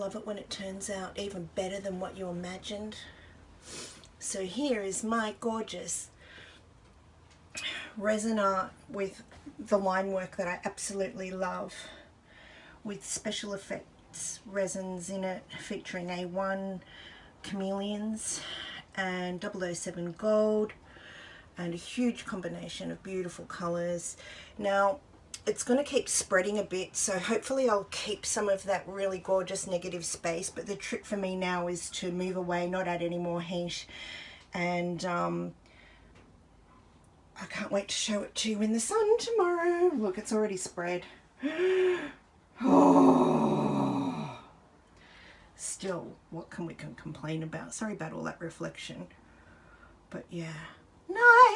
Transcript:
love it when it turns out even better than what you imagined. So here is my gorgeous resin art with the line work that I absolutely love, with special effects resins in it, featuring A1 chameleons and 007 gold, and a huge combination of beautiful colors. Now it's going to keep spreading a bit, so hopefully I'll keep some of that really gorgeous negative space, but the trick for me now is to move away, not add any more heat. And I can't wait to show it to you in the sun tomorrow. Look, it's already spread. Oh. Still, what can we complain about? Sorry about all that reflection, but yeah. Night.